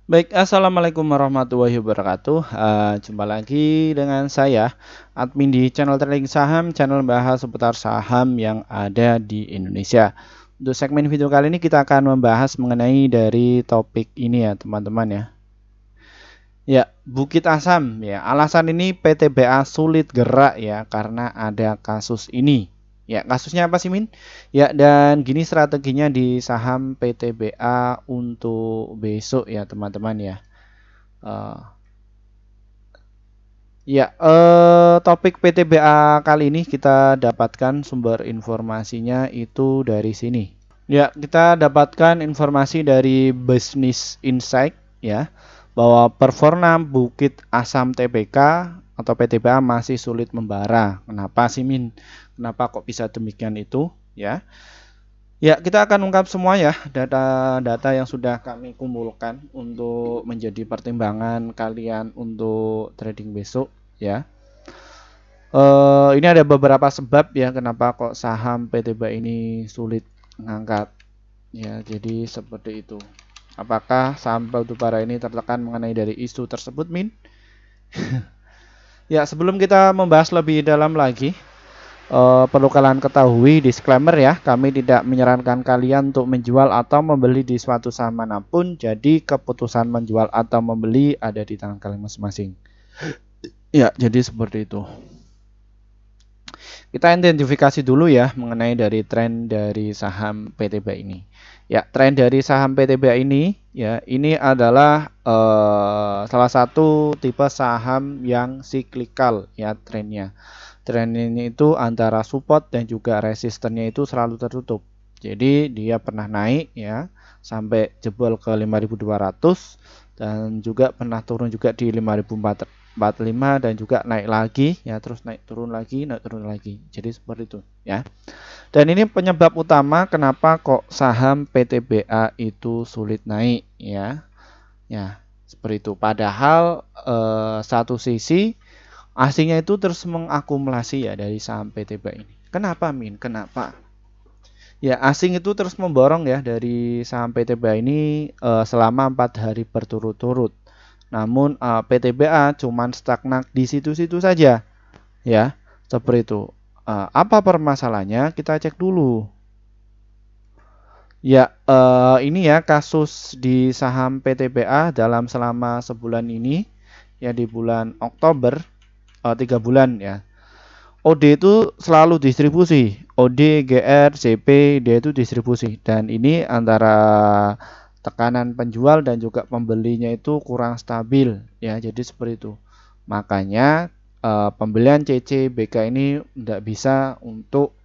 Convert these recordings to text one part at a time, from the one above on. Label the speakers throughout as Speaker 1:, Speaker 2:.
Speaker 1: Baik, assalamualaikum warahmatullahi wabarakatuh. Jumpa lagi dengan saya, admin di channel Trading Saham, channel bahas seputar saham yang ada di Indonesia. Untuk segmen video kali ini kita akan membahas mengenai dari topik ini ya, teman-teman ya. Ya, Bukit Asam ya. Alasan ini PTBA sulit gerak ya karena ada kasus ini. Ya, kasusnya apa sih, Min? Ya, dan gini strateginya di saham PTBA untuk besok ya, teman-teman ya. Eh, Topik PTBA kali ini kita dapatkan sumber informasinya itu dari sini. Ya, kita dapatkan informasi dari Business Insight ya, bahwa performa Bukit Asam TBK atau PTBA masih sulit membara. Kenapa sih, Min? Kenapa kok bisa demikian itu? Ya. Ya, kita akan ungkap semua ya data-data yang sudah kami kumpulkan untuk menjadi pertimbangan kalian untuk trading besok ya. Ini ada beberapa sebab ya kenapa kok saham PTBA ini sulit mengangkat ya. Jadi seperti itu. Apakah saham batubara ini tertekan mengenai dari isu tersebut, Min? Ya, sebelum kita membahas lebih dalam lagi, perlu kalian ketahui disclaimer ya, kami tidak menyarankan kalian untuk menjual atau membeli di suatu saham manapun. Jadi keputusan menjual atau membeli ada di tangan kalian masing-masing. Ya, jadi seperti itu. Kita identifikasi dulu ya mengenai dari tren dari saham PTBA ini. Ya, tren dari saham PTBA ini ya, ini adalah salah satu tipe saham yang siklikal ya trennya. Tren ini itu antara support dan juga resistennya itu selalu tertutup. Jadi dia pernah naik ya sampai jebol ke 5.200 dan juga pernah turun juga di 5.445 dan juga naik lagi ya, terus naik turun lagi. Jadi seperti itu ya. Dan ini penyebab utama kenapa kok saham PTBA itu sulit naik ya. Ya, seperti itu. Padahal satu sisi asingnya itu terus mengakumulasi ya dari saham PTBA ini. Kenapa, Min? Kenapa? Ya, asing itu terus memborong ya dari saham PTBA ini selama 4 hari berturut-turut. Namun PTBA cuman stagnan di situ-situ saja ya. Seperti itu. Apa permasalahannya? Kita cek dulu. Ya, ini ya kasus di saham PTBA dalam selama sebulan ini ya, di bulan Oktober 3 bulan ya. OD itu selalu distribusi, OD, GR, CP, dia itu distribusi, dan ini antara tekanan penjual dan juga pembelinya itu kurang stabil ya, jadi seperti itu. Makanya pembelian CC BK ini tidak bisa untuk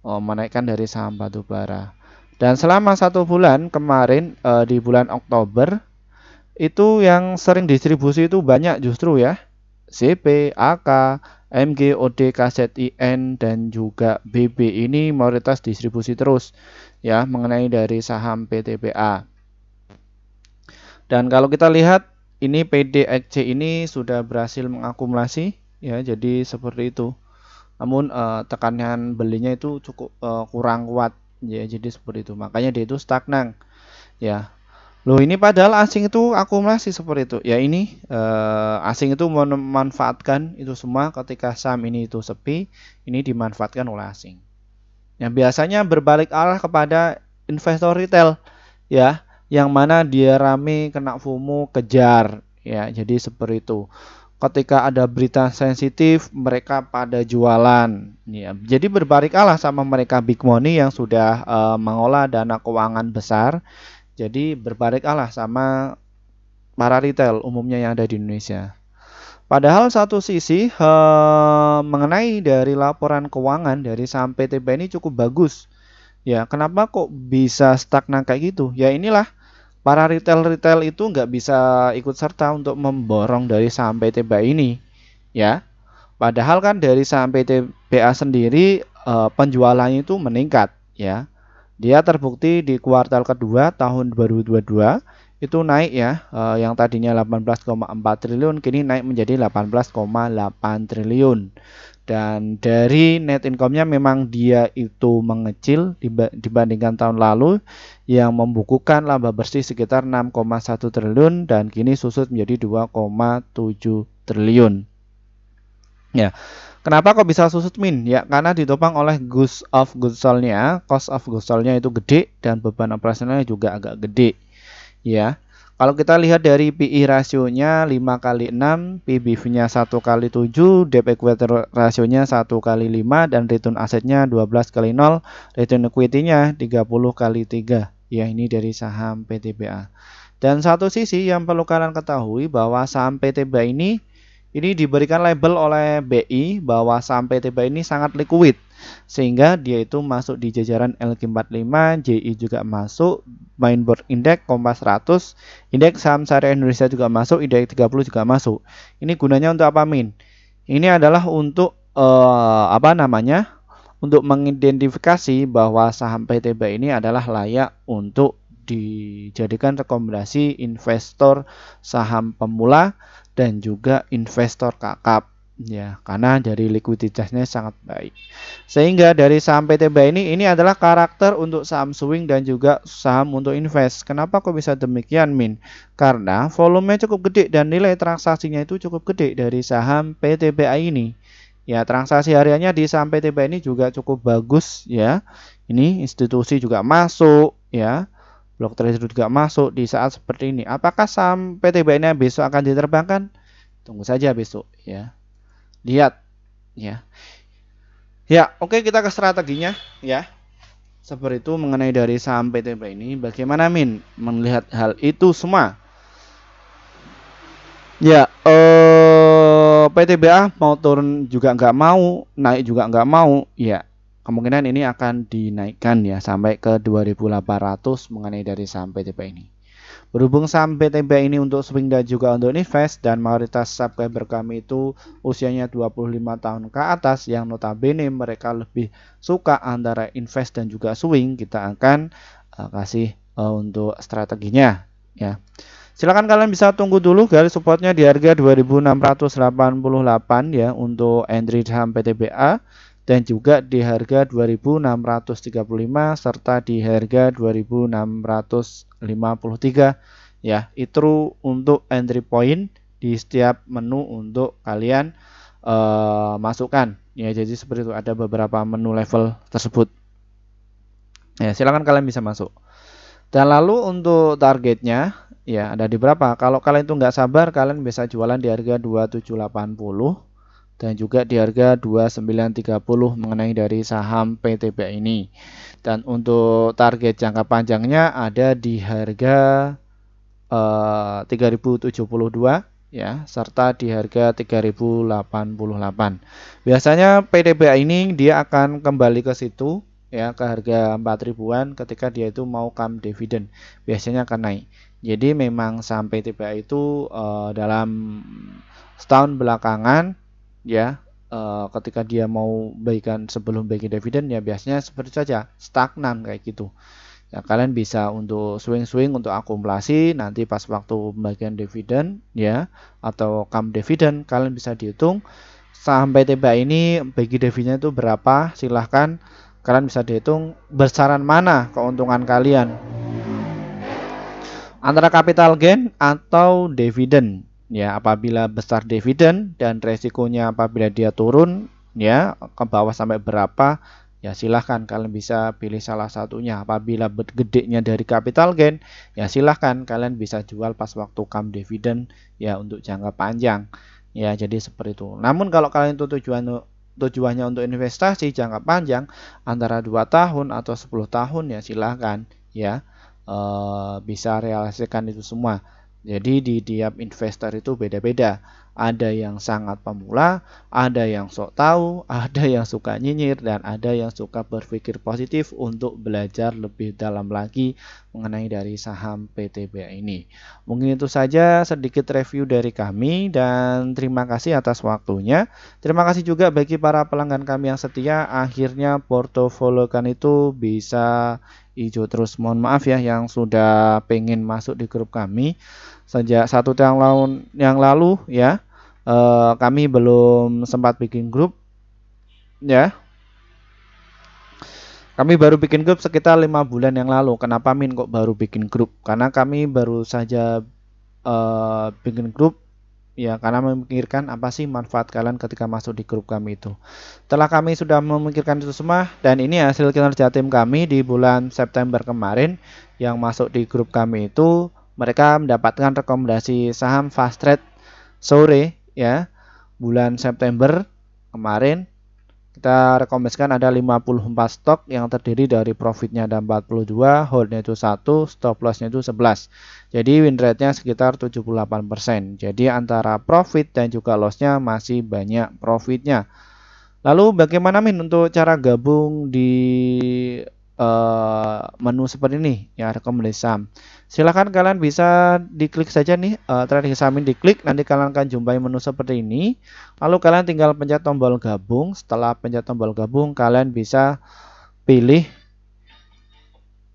Speaker 1: menaikkan dari saham batubara. Dan selama 1 bulan kemarin di bulan Oktober itu yang sering distribusi itu banyak justru ya. CP, AK, MG, OD, KZIN dan juga BB ini mayoritas distribusi terus ya mengenai dari saham PTBA. Dan kalau kita lihat ini PDXC ini sudah berhasil mengakumulasi ya, jadi seperti itu. Namun tekanan belinya itu cukup kurang kuat ya, jadi seperti itu. Makanya dia itu stagnan ya. Loh, ini padahal asing itu akumulasi seperti itu. Ya, ini asing itu memanfaatkan itu semua ketika saham ini itu sepi, ini dimanfaatkan oleh asing. Yang biasanya berbalik arah kepada investor retail ya, yang mana dia rame kena FOMO kejar ya. Jadi seperti itu. Ketika ada berita sensitif, mereka pada jualan ya. Jadi berbalik arah sama mereka big money yang sudah mengolah dana keuangan besar. Jadi berbalik arah sama para retail umumnya yang ada di Indonesia. Padahal satu sisi mengenai dari laporan keuangan dari saham PTB ini cukup bagus. Ya, kenapa kok bisa stagnan kayak gitu? Ya inilah para retail-retail itu nggak bisa ikut serta untuk memborong dari saham PTB ini. Ya, padahal kan dari saham PTBA sendiri penjualannya itu meningkat. Ya, dia terbukti di kuartal kedua tahun 2022 itu naik ya, yang tadinya 18,4 triliun kini naik menjadi 18,8 triliun. Dan dari net income-nya memang dia itu mengecil dibandingkan tahun lalu yang membukukan laba bersih sekitar 6,1 triliun dan kini susut menjadi 2,7 triliun. Ya, kenapa kok bisa susut Min? Ya, karena ditopang oleh cost of goods sold-nya itu gede dan beban operasionalnya juga agak gede. Ya. Kalau kita lihat dari PI rasionya 5 kali 6, PBV-nya 1 kali 7, debt equity rasionya 1 kali 5 dan return asetnya 12 kali 0, return equity-nya 30 kali 3. Ya, ini dari saham PTBA. Dan satu sisi yang perlu kalian ketahui bahwa saham PTBA ini diberikan label oleh BI bahwa saham PTBA ini sangat liquid sehingga dia itu masuk di jajaran LQ45, JI juga masuk, Mainboard Index, Kompas 100, Indeks Saham Syariah Indonesia juga masuk, Indeks 30 juga masuk. Ini gunanya untuk apa, Min? Ini adalah untuk untuk mengidentifikasi bahwa saham PTBA ini adalah layak untuk dijadikan rekomendasi investor saham pemula dan juga investor kakap. Ya, karena dari likuiditasnya sangat baik. Sehingga dari saham PTBA ini adalah karakter untuk saham swing dan juga saham untuk invest. Kenapa kok bisa demikian, Min? Karena volumenya cukup gede dan nilai transaksinya itu cukup gede dari saham PTBA ini. Ya, transaksi hariannya di saham PTBA ini juga cukup bagus ya. Ini institusi juga masuk ya. Block trader juga masuk di saat seperti ini. Apakah saham PTBA ini besok akan diterbangkan? Tunggu saja besok ya. Lihat ya. Ya, oke, kita ke strateginya ya. Seperti itu mengenai dari saham PTBA ini. Bagaimana Min melihat hal itu semua? Ya, PTBA mau turun juga nggak mau, naik juga nggak mau. Ya, kemungkinan ini akan dinaikkan ya sampai ke 2.800 mengenai dari saham PTBA ini. Berhubung saham PTBA ini untuk swing dan juga untuk invest dan mayoritas subscriber kami itu usianya 25 tahun ke atas yang notabene mereka lebih suka antara invest dan juga swing, kita akan kasih untuk strateginya ya. Silakan kalian bisa tunggu dulu garis supportnya di harga 2688 ya untuk entry saham PTBA dan juga di harga 2635 serta di harga 2653 ya. Itu untuk entry point di setiap menu untuk kalian masukkan ya. Jadi seperti itu, ada beberapa menu level tersebut ya, silakan kalian bisa masuk. Dan lalu untuk targetnya ya ada di berapa? Kalau kalian itu nggak sabar, kalian bisa jualan di harga 2780 dan juga di harga 2930 mengenai dari saham PTBA ini. Dan untuk target jangka panjangnya ada di harga 3072 ya, serta di harga 3088. Biasanya PTBA ini dia akan kembali ke situ ya, ke harga 4 ribuan ketika dia itu mau come dividend. Biasanya akan naik. Jadi memang saham PTBA itu dalam setahun belakangan ya, ketika dia mau bagikan sebelum bagi dividen ya biasanya seperti saja stagnan kayak gitu ya. Kalian bisa untuk swing-swing untuk akumulasi nanti pas waktu pembagian dividen ya, atau come dividen kalian bisa dihitung saham PTBA ini bagi dividennya itu berapa. Silahkan kalian bisa dihitung besaran mana keuntungan kalian antara capital gain atau dividen ya. Apabila besar dividen dan resikonya apabila dia turun ya ke bawah sampai berapa ya, silahkan kalian bisa pilih salah satunya. Apabila gedenya dari capital gain ya silahkan kalian bisa jual pas waktu come dividen ya untuk jangka panjang ya. Jadi seperti itu. Namun kalau kalian itu tujuannya untuk investasi jangka panjang antara 2 tahun atau 10 tahun ya silahkan ya, bisa realisasikan itu semua. Jadi di tiap investor itu beda-beda. Ada yang sangat pemula, ada yang sok tahu, ada yang suka nyinyir, dan ada yang suka berpikir positif untuk belajar lebih dalam lagi mengenai dari saham PTBA ini. Mungkin itu saja sedikit review dari kami dan terima kasih atas waktunya. Terima kasih juga bagi para pelanggan kami yang setia. Akhirnya portofolio kan itu bisa hijau terus. Mohon maaf ya yang sudah pengen masuk di grup kami sejak 1 tahun yang lalu ya, kami belum sempat bikin grup ya. Kami baru bikin grup sekitar 5 bulan yang lalu. Kenapa Min kok baru bikin grup? Karena kami baru saja bikin grup ya, karena memikirkan apa sih manfaat kalian ketika masuk di grup kami itu. Setelah kami sudah memikirkan itu semua, dan ini hasil kinerja tim kami di bulan September kemarin yang masuk di grup kami itu, mereka mendapatkan rekomendasi saham fast trade sore ya, bulan September kemarin. Kita rekomendasikan ada 54 stok yang terdiri dari profitnya ada 42, holdnya itu 1, stop lossnya itu 11. Jadi win rate-nya sekitar 78%. Jadi antara profit dan juga lossnya masih banyak profitnya. Lalu bagaimana Min untuk cara gabung di menu seperti ini ya, rekomendasi saham. Silahkan kalian bisa diklik saja nih trading saham ini, diklik, nanti kalian akan jumpai menu seperti ini. Lalu kalian tinggal pencet tombol gabung. Setelah pencet tombol gabung, kalian bisa pilih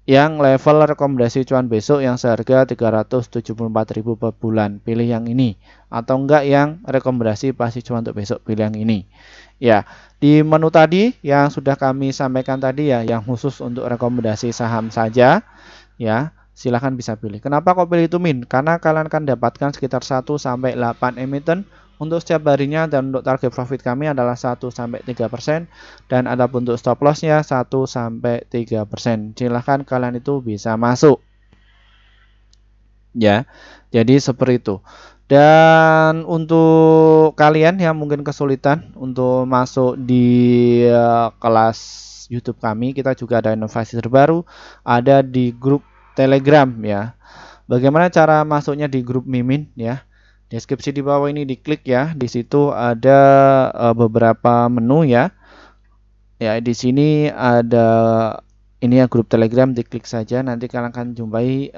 Speaker 1: yang level rekomendasi cuan besok yang seharga 374.000 per bulan. Pilih yang ini. Atau enggak yang rekomendasi pasti cuan untuk besok, pilih yang ini. Ya, di menu tadi yang sudah kami sampaikan tadi ya, yang khusus untuk rekomendasi saham saja, ya, silahkan bisa pilih. Kenapa kok pilih itu Min? Karena kalian akan dapatkan sekitar 1 sampai 8 emiten untuk setiap harinya, dan untuk target profit kami adalah 1 sampai 3%, dan ada untuk stop lossnya 1 sampai 3%. Silahkan kalian itu bisa masuk. Ya, jadi seperti itu. Dan untuk kalian yang mungkin kesulitan untuk masuk di kelas YouTube kami, kita juga ada inovasi terbaru, ada di grup Telegram ya. Bagaimana cara masuknya di grup Mimin ya? Deskripsi di bawah ini diklik ya. Di situ ada beberapa menu ya. Ya, di sini ada ini ya, grup Telegram, diklik saja, nanti kalian akan jumpai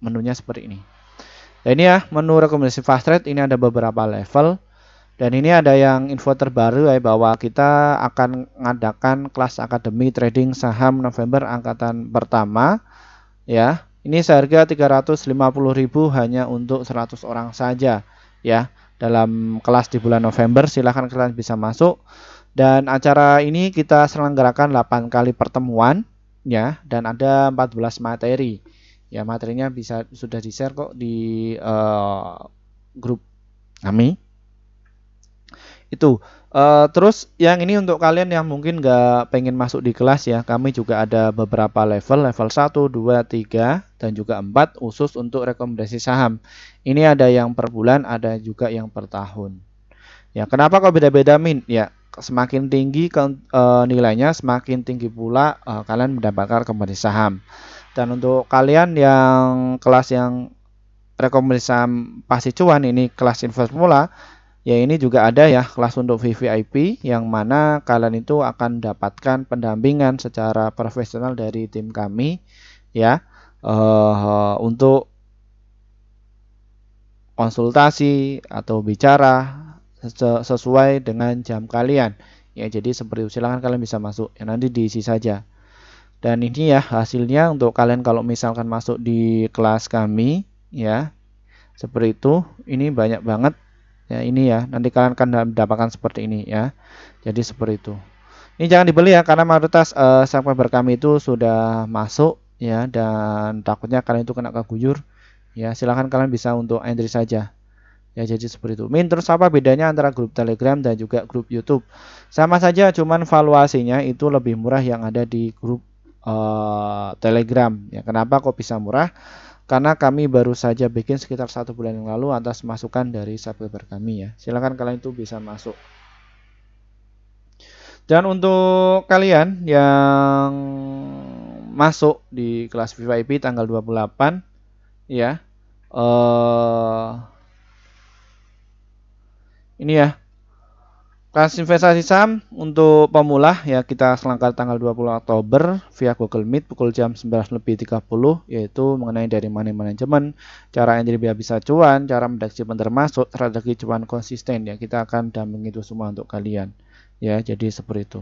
Speaker 1: menunya seperti ini. Dan ini ya menu rekomendasi fast trade, ini ada beberapa level. Dan ini ada yang info terbaru ya, bahwa kita akan mengadakan kelas akademi trading saham November angkatan pertama ya. Ini seharga 350.000 hanya untuk 100 orang saja ya. Dalam kelas di bulan November, silahkan kalian bisa masuk. Dan acara ini kita selenggarakan 8 kali pertemuan ya, dan ada 14 materi. Ya, materinya bisa sudah di-share kok di grup kami. Itu. Terus yang ini untuk kalian yang mungkin nggak pengen masuk di kelas ya, kami juga ada beberapa level 1, 2, 3, dan juga 4 khusus untuk rekomendasi saham. Ini ada yang per bulan, ada juga yang per tahun. Ya, kenapa kok beda-beda Min? Ya, semakin tinggi nilainya, semakin tinggi pula kalian mendapatkan rekomendasi saham. Dan untuk kalian yang kelas yang rekomendasi saham pasti cuan, ini kelas invest pemula. Ya, ini juga ada ya kelas untuk VVIP, yang mana kalian itu akan dapatkan pendampingan secara profesional dari tim kami ya, untuk konsultasi atau bicara sesuai dengan jam kalian. Ya, jadi seperti itu, silahkan kalian bisa masuk. Ya, nanti diisi saja. Dan ini ya hasilnya untuk kalian kalau misalkan masuk di kelas kami ya. Seperti itu. Ini banyak banget. Ya, ini ya, nanti kalian akan mendapatkan seperti ini ya. Jadi seperti itu. Ini jangan dibeli ya, karena mayoritas subscriber kami itu sudah masuk ya, dan takutnya kalian itu kena keguyur. Ya, silahkan kalian bisa untuk entry saja. Ya, jadi seperti itu. Min, terus apa bedanya antara grup Telegram dan juga grup YouTube? Sama saja, cuman valuasinya itu lebih murah yang ada di grup Telegram. Ya, kenapa kok bisa murah? Karena kami baru saja bikin sekitar 1 bulan yang lalu atas masukan dari subscriber kami ya. Silahkan kalian itu bisa masuk. Dan untuk kalian yang masuk di kelas VIP tanggal 28 ya, ini ya, kelas investasi saham untuk pemula ya, kita selenggarakan tanggal 20 Oktober via Google Meet pukul jam 19.30, yaitu mengenai dari money management, cara entry biar bisa cuan, cara mendeteksi termasuk strategi cuan konsisten ya. Kita akan dampingi itu semua untuk kalian ya, jadi seperti itu.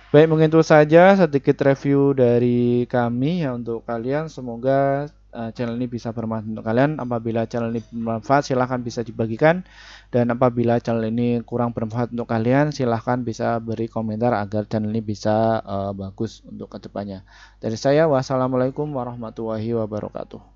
Speaker 1: Baik, mungkin itu saja sedikit review dari kami ya untuk kalian. Semoga channel ini bisa bermanfaat untuk kalian. Apabila channel ini bermanfaat, silahkan bisa dibagikan. Dan apabila channel ini kurang bermanfaat untuk kalian, silahkan bisa beri komentar agar channel ini bisa bagus untuk kedepannya. Dari saya, wassalamualaikum warahmatullahi wabarakatuh.